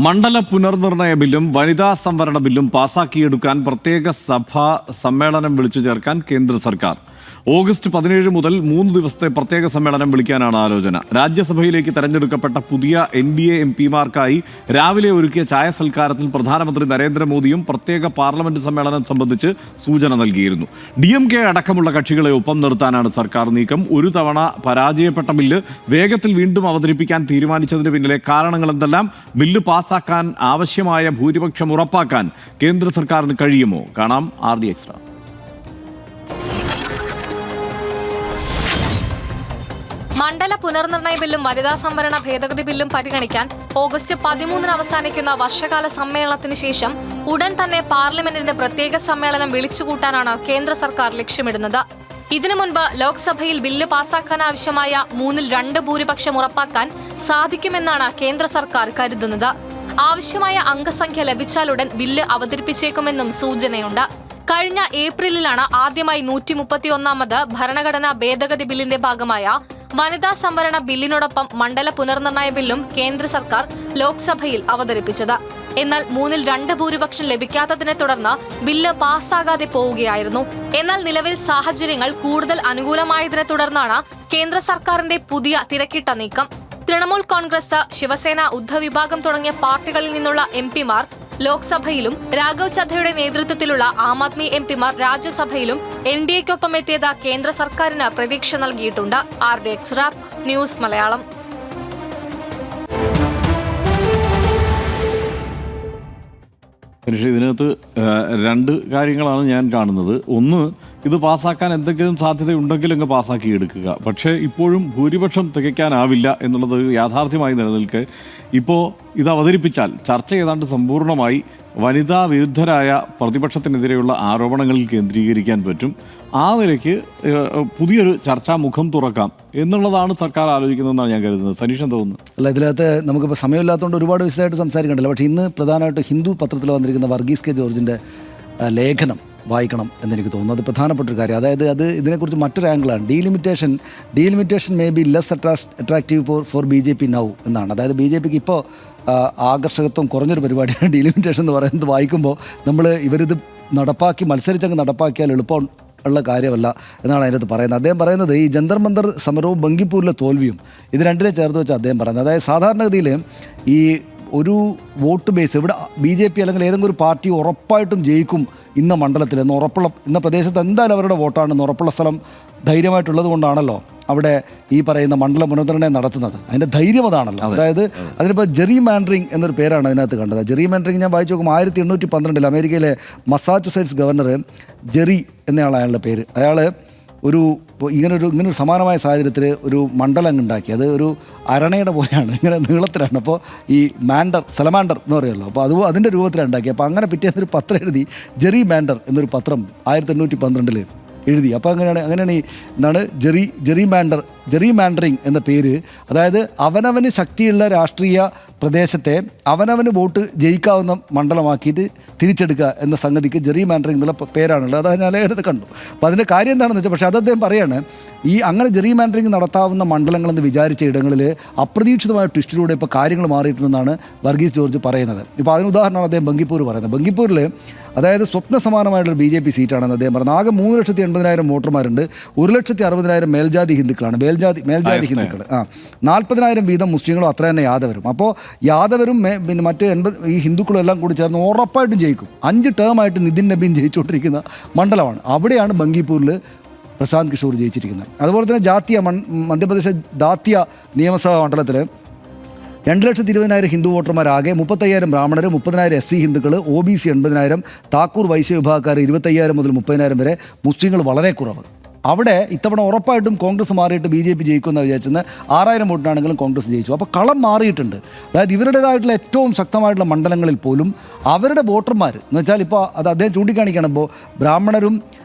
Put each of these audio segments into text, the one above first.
മണ്ഡല പുനർനിർണയ ബില്ലും വനിതാ സംവരണ ബില്ലും പാസാക്കിയെടുക്കാൻ പ്രത്യേക സഭാ സമ്മേളനം വിളിച്ചു ചേർക്കാൻ കേന്ദ്ര സർക്കാർ. ഓഗസ്റ്റ് 17 മുതൽ 3 ദിവസത്തെ പ്രത്യേക സമ്മേളനം വിളിക്കാനാണ് ആലോചന. രാജ്യസഭയിലേക്ക് തെരഞ്ഞെടുക്കപ്പെട്ട പുതിയ NDA MP-മാർക്കായി രാവിലെ ഒരുക്കിയ ചായ സൽക്കാരത്തിൽ പ്രധാനമന്ത്രി നരേന്ദ്രമോദിയും പ്രത്യേക പാർലമെന്റ് സമ്മേളനം സംബന്ധിച്ച് സൂചന നൽകിയിരുന്നു. DMK അടക്കമുള്ള കക്ഷികളെ ഒപ്പം നിർത്താനാണ് സർക്കാർ നീക്കം. ഒരു തവണ പരാജയപ്പെട്ട ബില്ല് വേഗത്തിൽ വീണ്ടും അവതരിപ്പിക്കാൻ തീരുമാനിച്ചതിന് പിന്നിലെ കാരണങ്ങൾ എന്തെല്ലാം? ബില്ല് പാസാക്കാൻ ആവശ്യമായ ഭൂരിപക്ഷം ഉറപ്പാക്കാൻ കേന്ദ്ര സർക്കാരിന് കഴിയുമോ? കാണാം RD Extra. മണ്ഡല പുനർനിർണയ ബില്ലും വനിതാ സംവരണ ഭേദഗതി ബില്ലും പരിഗണിക്കാൻ ഓഗസ്റ്റ് 13 അവസാനിക്കുന്ന വർഷകാല സമ്മേളനത്തിന് ശേഷം ഉടൻ തന്നെ പാർലമെന്റിന്റെ പ്രത്യേക സമ്മേളനം വിളിച്ചുകൂട്ടാനാണ് കേന്ദ്ര സർക്കാർ ലക്ഷ്യമിടുന്നത്. ഇതിനു മുൻപ് ലോക്സഭയിൽ ബില്ല് പാസാക്കാനാവശ്യമായ 3/2 ഭൂരിപക്ഷം ഉറപ്പാക്കാൻ സാധിക്കുമെന്നാണ് കേന്ദ്ര സർക്കാർ കരുതുന്നത്. ആവശ്യമായ അംഗസംഖ്യ ലഭിച്ചാലുടൻ ബില്ല് അവതരിപ്പിച്ചേക്കുമെന്നും സൂചനയുണ്ട്. കഴിഞ്ഞ ഏപ്രിലിലാണ് ആദ്യമായി 131ാമത് ഭരണഘടനാ ഭേദഗതി ബില്ലിന്റെ ഭാഗമായ വനിതാ സംവരണ ബില്ലിനോടൊപ്പം മണ്ഡല പുനർനിർണയ ബില്ലും കേന്ദ്ര സർക്കാർ ലോക്സഭയിൽ അവതരിപ്പിച്ചത്. എന്നാൽ 3/2 ഭൂരിപക്ഷം ലഭിക്കാത്തതിനെ തുടർന്ന് ബില്ല് പാസ്സാകാതെ പോവുകയായിരുന്നു. എന്നാൽ നിലവിൽ സാഹചര്യങ്ങൾ കൂടുതൽ അനുകൂലമായതിനെ തുടർന്നാണ് കേന്ദ്ര സർക്കാരിന്റെ പുതിയ തിരക്കിട്ട നീക്കം. തൃണമൂൽ കോൺഗ്രസ്, ശിവസേന, ഉദ്ധവ് വിഭാഗം തുടങ്ങിയ പാർട്ടികളിൽ നിന്നുള്ള MP-മാർ ലോക്സഭയിലും രാഘവ് ചദ്ദയുടെ നേതൃത്വത്തിലുള്ള ആം ആദ്മി MP-മാർ രാജ്യസഭയിലും NDAക്കൊപ്പം എത്തിയത് കേന്ദ്ര സർക്കാരിന് പ്രതീക്ഷ നൽകിയിട്ടുണ്ട്. RD Extra news Malayalam. ഇതിനകത്ത് രണ്ട് കാര്യങ്ങളാണ് ഞാൻ കാണുന്നത്. ഒന്ന്, ഇത് പാസ്സാക്കാൻ എന്തെങ്കിലും സാധ്യതയുണ്ടെങ്കിൽ അങ്ങ് പാസ്സാക്കി എടുക്കുക. പക്ഷേ ഇപ്പോഴും ഭൂരിപക്ഷം തികയ്ക്കാനാവില്ല എന്നുള്ളത് യാഥാർത്ഥ്യമായി നിലനിൽക്കെ ഇപ്പോൾ ഇത് അവതരിപ്പിച്ചാൽ ചർച്ച ഏതാണ്ട് സമ്പൂർണ്ണമായി വനിതാ വിരുദ്ധരായ പ്രതിപക്ഷത്തിനെതിരെയുള്ള ആരോപണങ്ങളിൽ കേന്ദ്രീകരിക്കാൻ പറ്റും. ആ നിലയ്ക്ക് പുതിയൊരു ചർച്ചാ മുഖം തുറക്കാം എന്നുള്ളതാണ് സർക്കാർ ആലോചിക്കുന്നതെന്നാണ് ഞാൻ കരുതുന്നത്. സനീഷ് എന്താ തോന്നുന്നു? അല്ല, ഇതിനകത്ത് നമുക്കിപ്പോൾ സമയമില്ലാത്തതുകൊണ്ട് ഒരുപാട് വിശദമായിട്ട് സംസാരിക്കണ്ടല്ലോ. പക്ഷേ ഇന്ന് പ്രധാനമായിട്ട് ഹിന്ദു പത്രത്തിൽ വന്നിരിക്കുന്ന വർഗീസ് കെ ജോർജിൻ്റെ ലേഖനം വായിക്കണം എന്നെനിക്ക് തോന്നുന്നു. അത് പ്രധാനപ്പെട്ടൊരു കാര്യം. അതായത് ഇതിനെക്കുറിച്ച് മറ്റൊരു ആംഗിളാണ്. Delimitation may be less attractive for BJP now എന്നാണ്. അതായത് BJPക്ക് ഇപ്പോൾ ആകർഷകത്വം കുറഞ്ഞൊരു പരിപാടിയാണ് ഡീലിമിറ്റേഷൻ എന്ന് പറയുന്നത്. വായിക്കുമ്പോൾ നമ്മൾ ഇവരിത് മത്സരിച്ചങ്ങ് നടപ്പാക്കിയാൽ എളുപ്പം ഉള്ള കാര്യമല്ല എന്നാണ് അതിനകത്ത് പറയുന്നത്. അദ്ദേഹം പറയുന്നത് ഈ ജന്തർ മന്ദർ സമരവും ബങ്കിപ്പൂരിലെ തോൽവിയും ഇത് രണ്ടിനെ ചേർത്ത് വെച്ച് അദ്ദേഹം പറയുന്നത്. അതായത് സാധാരണഗതിയിൽ ഈ ഒരു വോട്ട് ബേസ് ഇവിടെ BJP അല്ലെങ്കിൽ ഏതെങ്കിലും ഒരു പാർട്ടി ഉറപ്പായിട്ടും ജയിക്കും ഇന്ന മണ്ഡലത്തിൽ എന്ന് ഉറപ്പുള്ള, ഇന്ന പ്രദേശത്ത് എന്തായാലും അവരുടെ വോട്ടാണെന്ന് ഉറപ്പുള്ള സ്ഥലം ധൈര്യമായിട്ടുള്ളത് കൊണ്ടാണല്ലോ അവിടെ ഈ പറയുന്ന മണ്ഡല പുനർനിർണയം നടത്തുന്നത്. അതിൻ്റെ ധൈര്യം അതാണല്ലോ. അതായത് അതിനിപ്പോൾ ജെറി മാൻഡറിങ് എന്നൊരു പേരാണ് അതിനകത്ത് കണ്ടത്. ജെറി മാൻഡറിങ് ഞാൻ വായിച്ചു നോക്കുമ്പോൾ 1812 അമേരിക്കയിലെ മസാച്യുസെറ്റ്സ് ഗവർണർ ജെറി എന്നയാൾ അയാളുടെ പേര്. അയാൾ ഇങ്ങനൊരു സമാനമായ സാഹചര്യത്തിൽ ഒരു മണ്ഡലം ഉണ്ടാക്കി. അത് ഒരു അരണയുടെ പോലെയാണ്, ഇങ്ങനെ നീളത്തിലാണ്. അപ്പോൾ ഈ സലമാൻഡർ എന്ന് പറയുമല്ലോ, അപ്പോൾ അതിൻ്റെ രൂപത്തിലാണ് ഉണ്ടാക്കി. അപ്പോൾ അങ്ങനെ പിറ്റേന്നൊരു പത്രം എഴുതി ജെറി മാൻഡർ എന്നൊരു പത്രം 1812 എഴുതി. അപ്പോൾ അങ്ങനെയാണ് എന്താണ് ജെറി മാൻഡറിങ് എന്ന പേര്. അതായത് അവനവന് ശക്തിയുള്ള രാഷ്ട്രീയ പ്രദേശത്തെ അവനവന് വോട്ട് ജയിക്കാവുന്ന മണ്ഡലമാക്കിയിട്ട് തിരിച്ചെടുക്കുക എന്ന സംഗതിക്ക് ജെറി മാൻഡറിങ് എന്നുള്ള പേരാണുള്ളത്. അത് ഞാൻ എടുത്ത് കണ്ടു. അപ്പോൾ അതിൻ്റെ കാര്യം എന്താണെന്ന് വെച്ചാൽ, പക്ഷേ അത് അദ്ദേഹം പറയാണ് ഈ അങ്ങനെ ജെറി മാൻഡറിങ് നടത്താവുന്ന മണ്ഡലങ്ങളെന്ന് വിചാരിച്ച ഇടങ്ങളിൽ അപ്രതീക്ഷിതമായ ട്വിസ്റ്റിലൂടെ ഇപ്പോൾ കാര്യങ്ങൾ മാറിയിട്ടുണ്ടെന്നാണ് വർഗീസ് ജോർജ് പറയുന്നത്. ഇപ്പോൾ അതിന് ഉദാഹരണമാണ് അദ്ദേഹം ബങ്കിപ്പൂർ പറയുന്നത്. ബങ്കിപ്പൂരിൽ അതായത് സ്വപ്ന സമാനമായിട്ടുള്ള BJP സീറ്റാണെന്ന് അദ്ദേഹം പറഞ്ഞത്. ആകെ 3,80,000 വോട്ടർമാരുണ്ട്. 1,60,60,000 മേൽജാതി ഹിന്ദുക്കളാണ്. മേൽജാതി ഹിന്ദുക്കൾ 40,000 വീതം മുസ്ലിങ്ങളും അത്ര തന്നെ യാദവരും. അപ്പോൾ യാദവരും പിന്നെ മറ്റ് 80 ഈ ഹിന്ദുക്കളും എല്ലാം കൂടി ചേർന്ന് ഉറപ്പായിട്ടും ജയിക്കും. 5 ടേമായിട്ട് നിതിൻ നബീൻ ജയിച്ചുകൊണ്ടിരിക്കുന്ന മണ്ഡലമാണ്. അവിടെയാണ് ബങ്കിപ്പൂരിൽ പ്രശാന്ത് കിഷോർ ജയിച്ചിരിക്കുന്നത്. അതുപോലെ തന്നെ മധ്യപ്രദേശ് ദാത്യ നിയമസഭാ മണ്ഡലത്തിൽ 2,20,000 ഹിന്ദു വോട്ടർമാരാകെ 35,000 ബ്രാഹ്മണർ, 30,000 SC ഹിന്ദുക്കൾ, OBC 80,000, താക്കൂർ വൈശ്യ വിഭാഗക്കാർ 25,000 മുതൽ 30,000 വരെ, മുസ്ലിങ്ങൾ വളരെ കുറവ്. അവിടെ ഇത്തവണ ഉറപ്പായിട്ടും കോൺഗ്രസ് മാറിയിട്ട് BJP ജയിക്കുമെന്ന് വിചാരിച്ചെന്ന് 6,000 വോട്ടിനാണെങ്കിലും കോൺഗ്രസ് ജയിച്ചു. അപ്പോൾ കളം മാറിയിട്ടുണ്ട്. അതായത് ഇവരുടേതായിട്ടുള്ള ഏറ്റവും ശക്തമായിട്ടുള്ള മണ്ഡലങ്ങളിൽ പോലും അവരുടെ വോട്ടർമാർ എന്ന് വെച്ചാൽ ഇപ്പോൾ അത് അദ്ദേഹം ചൂണ്ടിക്കാണിക്കുകയാണ്. ഇപ്പോൾ ബ്രാഹ്മണരും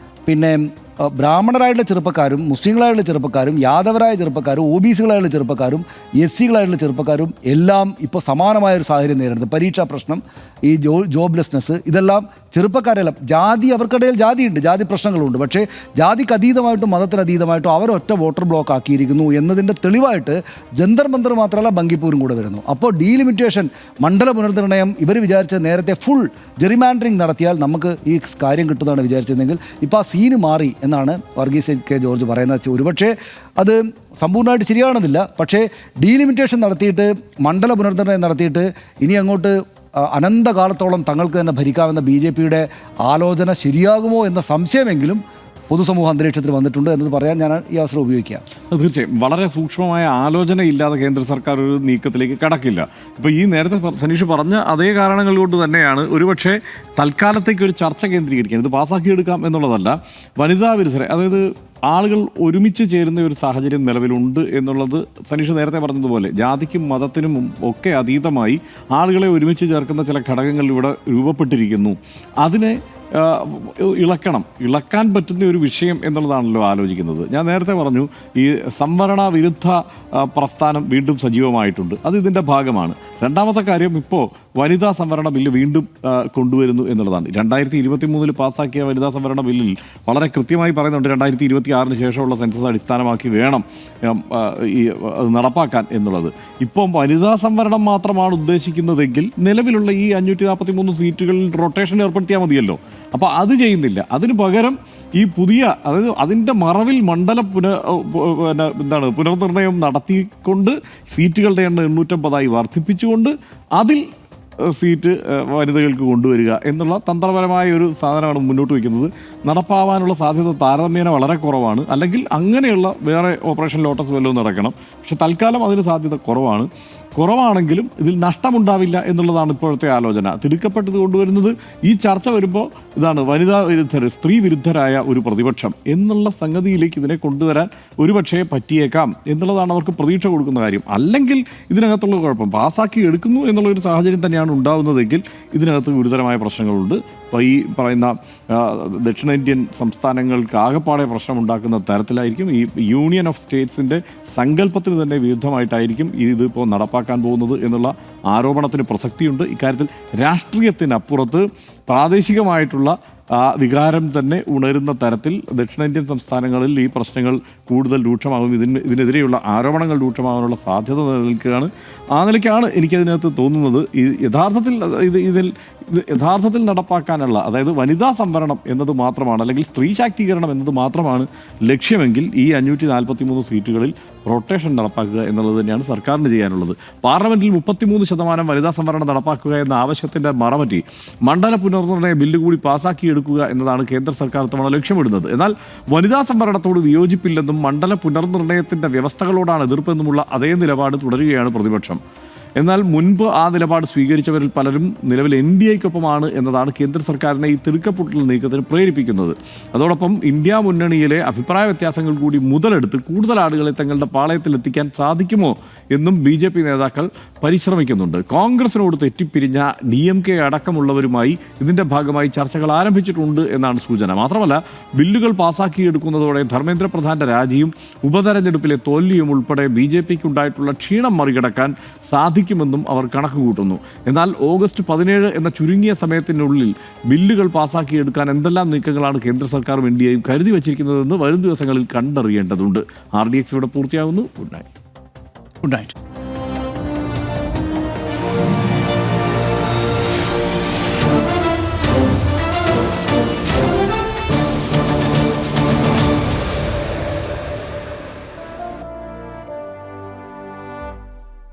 പിന്നെ ബ്രാഹ്മണരായിട്ടുള്ള ചെറുപ്പക്കാരും മുസ്ലിങ്ങളായിട്ടുള്ള ചെറുപ്പക്കാരും യാദവരായ ചെറുപ്പക്കാരും OBC-കളായിട്ടുള്ള ചെറുപ്പക്കാരും SC-കളായിട്ടുള്ള ചെറുപ്പക്കാരും എല്ലാം ഇപ്പോൾ സമാനമായ ഒരു സാഹചര്യം നേരിടുന്നത്. പരീക്ഷാ പ്രശ്നം, ഈ ജോബ്ലെസ്നെസ്, ഇതെല്ലാം ചെറുപ്പക്കാരെല്ലാം ജാതി, അവർക്കിടയിൽ ജാതിയുണ്ട്, ജാതി പ്രശ്നങ്ങളുണ്ട്. പക്ഷേ ജാതിക്ക് അതീതമായിട്ടും മതത്തിന് അതീതമായിട്ടും അവരൊറ്റ വോട്ടർ ബ്ലോക്ക് ആക്കിയിരിക്കുന്നു എന്നതിൻ്റെ തെളിവായിട്ട് ജന്തർ മന്ദർ മാത്രമല്ല ബങ്കിപ്പൂരും കൂടെ വരുന്നു. അപ്പോൾ ഡീലിമിറ്റേഷൻ, മണ്ഡല പുനർനിർണ്ണയം ഇവർ വിചാരിച്ച നേരത്തെ ഫുൾ ജെറിമാൻഡറിങ് നടത്തിയാൽ നമുക്ക് ഈ കാര്യം കിട്ടുന്നതാണ് വിചാരിച്ചതെങ്കിൽ ഇപ്പോൾ ആ സീന് മാറി എന്നാണ് വർഗീസ് കെ ജോർജ് പറയുന്നത്. ഒരുപക്ഷെ അത് സമ്പൂർണ്ണമായിട്ട് ശരിയാണെന്നില്ല. പക്ഷേ ഡീലിമിറ്റേഷൻ നടത്തിയിട്ട് മണ്ഡല പുനർനിർണ്ണയം നടത്തിയിട്ട് ഇനി അങ്ങോട്ട് അനന്തകാലത്തോളം തങ്ങൾക്ക് തന്നെ ഭരിക്കാമെന്ന BJP-യുടെ ആലോചന ശരിയാകുമോ എന്ന സംശയമെങ്കിലും പൊതുസമൂഹ അന്തരീക്ഷത്തിൽ വന്നിട്ടുണ്ട് എന്നത് പറയാൻ ഞാൻ ഈ അവസരം ഉപയോഗിക്കാം. തീർച്ചയായും വളരെ സൂക്ഷ്മമായ ആലോചന ഇല്ലാതെ കേന്ദ്ര സർക്കാർ ഒരു നീക്കത്തിലേക്ക് കടക്കില്ല. ഇപ്പോൾ ഈ നേരത്തെ സനീഷ് പറഞ്ഞ അതേ കാരണങ്ങൾ കൊണ്ട് തന്നെയാണ് ഒരുപക്ഷെ തൽക്കാലത്തേക്ക് ഒരു ചർച്ച കേന്ദ്രീകരിക്കാൻ, ഇത് പാസ്സാക്കിയെടുക്കാം എന്നുള്ളതല്ല, വനിതാ വിരുദ്ധരെ, അതായത് ആളുകൾ ഒരുമിച്ച് ചേരുന്ന ഒരു സാഹചര്യം നിലവിലുണ്ട് എന്നുള്ളത് സനീഷ് നേരത്തെ പറഞ്ഞതുപോലെ ജാതിക്കും മതത്തിനും ഒക്കെ അതീതമായി ആളുകളെ ഒരുമിച്ച് ചേർക്കുന്ന ചില ഘടകങ്ങൾ ഇവിടെ രൂപപ്പെട്ടിരിക്കുന്നു. അതിനെ ഇളക്കാൻ പറ്റുന്ന ഒരു വിഷയം എന്നുള്ളതാണല്ലോ ആലോചിക്കുന്നത്. ഞാൻ നേരത്തെ പറഞ്ഞു ഈ സംവരണ വിരുദ്ധ പ്രസ്ഥാനം വീണ്ടും സജീവമായിട്ടുണ്ട്, അത് ഇതിൻ്റെ ഭാഗമാണ്. രണ്ടാമത്തെ കാര്യം, ഇപ്പോൾ വനിതാ സംവരണ ബില്ല് വീണ്ടും കൊണ്ടുവരുന്നു എന്നുള്ളതാണ്. 2023 പാസ്സാക്കിയ വനിതാ സംവരണ ബില്ലിൽ വളരെ കൃത്യമായി പറയുന്നുണ്ട് 2026 ശേഷമുള്ള സെൻസസ് അടിസ്ഥാനമാക്കി വേണം ഈ നടപ്പാക്കാൻ എന്നുള്ളത്. ഇപ്പം വനിതാ സംവരണം മാത്രമാണ് ഉദ്ദേശിക്കുന്നതെങ്കിൽ നിലവിലുള്ള ഈ 543 സീറ്റുകളിൽ റൊട്ടേഷൻ ഏർപ്പെടുത്തിയാൽ മതിയല്ലോ. അപ്പോൾ അത് ചെയ്യുന്നില്ല. അതിന് പകരം ഈ പുതിയ, അതായത് അതിൻ്റെ മറവിൽ മണ്ഡല പുനർനിർണ്ണയം നടത്തിക്കൊണ്ട് സീറ്റുകളുടെ എണ്ണം 850 വർദ്ധിപ്പിച്ചുകൊണ്ട് അതിൽ സീറ്റ് വനിതകൾക്ക് കൊണ്ടുവരിക എന്നുള്ള തന്ത്രപരമായ ഒരു സാധനമാണ് മുന്നോട്ട് വയ്ക്കുന്നത്. നടപ്പാവാനുള്ള സാധ്യത താരതമ്യേന വളരെ കുറവാണ്. അല്ലെങ്കിൽ അങ്ങനെയുള്ള വേറെ ഓപ്പറേഷൻ ലോട്ടസ് വല്ലതും നടക്കണം. പക്ഷെ തൽക്കാലം അതിന് സാധ്യത കുറവാണെങ്കിലും ഇതിൽ നഷ്ടമുണ്ടാവില്ല എന്നുള്ളതാണ് ഇപ്പോഴത്തെ ആലോചന. തിടുക്കപ്പെട്ടത് കൊണ്ടുവരുന്നത് ഈ ചർച്ച വരുമ്പോൾ ഇതാണ് വനിതാ വിരുദ്ധർ, സ്ത്രീ വിരുദ്ധരായ ഒരു പ്രതിപക്ഷം എന്നുള്ള സംഗതിയിലേക്ക് ഇതിനെ കൊണ്ടുവരാൻ ഒരുപക്ഷേ പറ്റിയേക്കാം എന്നുള്ളതാണ് അവർക്ക് പ്രതീക്ഷ കൊടുക്കുന്ന കാര്യം. അല്ലെങ്കിൽ ഇതിനകത്തുള്ള കുഴപ്പം പാസ്സാക്കി എടുക്കുന്നു എന്നുള്ളൊരു സാഹചര്യം തന്നെയാണ് ഉണ്ടാകുന്നതെങ്കിൽ ഇതിനകത്ത് ഗുരുതരമായ പ്രശ്നങ്ങളുണ്ട്. അപ്പോൾ ഈ പറയുന്ന ദക്ഷിണേന്ത്യൻ സംസ്ഥാനങ്ങൾക്ക് ആകെപ്പാടെ പ്രശ്നമുണ്ടാക്കുന്ന തരത്തിലായിരിക്കും, ഈ യൂണിയൻ ഓഫ് സ്റ്റേറ്റ്സിൻ്റെ സങ്കല്പത്തിന് തന്നെ വിരുദ്ധമായിട്ടായിരിക്കും ഇതിപ്പോൾ നടപ്പാക്കാൻ പോകുന്നത് എന്നുള്ള ആരോപണത്തിന് പ്രസക്തിയുണ്ട്. ഇക്കാര്യത്തിൽ രാഷ്ട്രീയത്തിനപ്പുറത്ത് പ്രാദേശികമായിട്ടുള്ള വികാരം തന്നെ ഉണരുന്ന തരത്തിൽ ദക്ഷിണേന്ത്യൻ സംസ്ഥാനങ്ങളിൽ ഈ പ്രശ്നങ്ങൾ കൂടുതൽ രൂക്ഷമാകും, ഇതിനെതിരെയുള്ള ആരോപണങ്ങൾ രൂക്ഷമാകാനുള്ള സാധ്യത നിലനിൽക്കുകയാണ്. ആ നിലയ്ക്കാണ് എനിക്കതിനകത്ത് തോന്നുന്നത് ഈ ഇതിൽ യഥാർത്ഥത്തിൽ നടപ്പാക്കാനുള്ള, അതായത് വനിതാ സംവരണം എന്നത് മാത്രമാണ്, അല്ലെങ്കിൽ സ്ത്രീ ശാക്തീകരണം എന്നത് മാത്രമാണ് ലക്ഷ്യമെങ്കിൽ ഈ 543 സീറ്റുകളിൽ റൊട്ടേഷൻ നടപ്പാക്കുക എന്നുള്ളത് തന്നെയാണ് സർക്കാരിന് ചെയ്യാനുള്ളത്. പാർലമെന്റിൽ 33% വനിതാ സംവരണം നടപ്പാക്കുക എന്ന ആവശ്യത്തിൻ്റെ മറപറ്റി മണ്ഡല പുനർനിർണ്ണയ ബില്ല് കൂടി പാസ്സാക്കിയെടുക്കുക എന്നതാണ് കേന്ദ്ര സർക്കാർ തവണ ലക്ഷ്യമിടുന്നത്. എന്നാൽ വനിതാ സംവരണത്തോട് വിയോജിപ്പില്ലെന്നും മണ്ഡല പുനർനിർണ്ണയത്തിൻ്റെ വ്യവസ്ഥകളോടാണ് എതിർപ്പെന്നുമുള്ള അതേ നിലപാട് തുടരുകയാണ് പ്രതിപക്ഷം. എന്നാൽ മുൻപ് ആ നിലപാട് സ്വീകരിച്ചവരിൽ പലരും നിലവിൽ NDAയ്ക്കൊപ്പമാണ് എന്നതാണ് കേന്ദ്ര സർക്കാരിനെ ഈ തിടുക്കപ്പെട്ടുള്ള നീക്കത്തിന് പ്രേരിപ്പിക്കുന്നത്. അതോടൊപ്പം ഇന്ത്യ മുന്നണിയിലെ അഭിപ്രായ വ്യത്യാസങ്ങൾ കൂടി മുതലെടുത്ത് കൂടുതൽ ആളുകളെ തങ്ങളുടെ പാളയത്തിലെത്തിക്കാൻ സാധിക്കുമോ എന്നും BJP നേതാക്കൾ പരിശ്രമിക്കുന്നുണ്ട്. കോൺഗ്രസിനോട് തെറ്റിപ്പിരിഞ്ഞ DMK അടക്കമുള്ളവരുമായി ഇതിൻ്റെ ഭാഗമായി ചർച്ചകൾ ആരംഭിച്ചിട്ടുണ്ട് എന്നാണ് സൂചന. മാത്രമല്ല ബില്ലുകൾ പാസ്സാക്കിയെടുക്കുന്നതോടെ ധർമ്മേന്ദ്ര പ്രധാന്റെ രാജിയും ഉപതെരഞ്ഞെടുപ്പിലെ തോൽവിയും ഉൾപ്പെടെ BJPക്ക് ഉണ്ടായിട്ടുള്ള ക്ഷീണം മറികടക്കാൻ സാധിക്കുമെന്നും അവർ കണക്ക് കൂട്ടുന്നു. എന്നാൽ ഓഗസ്റ്റ് 17 എന്ന ചുരുങ്ങിയ സമയത്തിനുള്ളിൽ ബില്ലുകൾ പാസ്സാക്കിയെടുക്കാൻ എന്തെല്ലാം നീക്കങ്ങളാണ് കേന്ദ്ര സർക്കാരും NDAയും കരുതി വച്ചിരിക്കുന്നതെന്ന് വരും ദിവസങ്ങളിൽ കണ്ടറിയേണ്ടതുണ്ട്. RDX ഇവിടെ പൂർത്തിയാകുന്നു. Good night.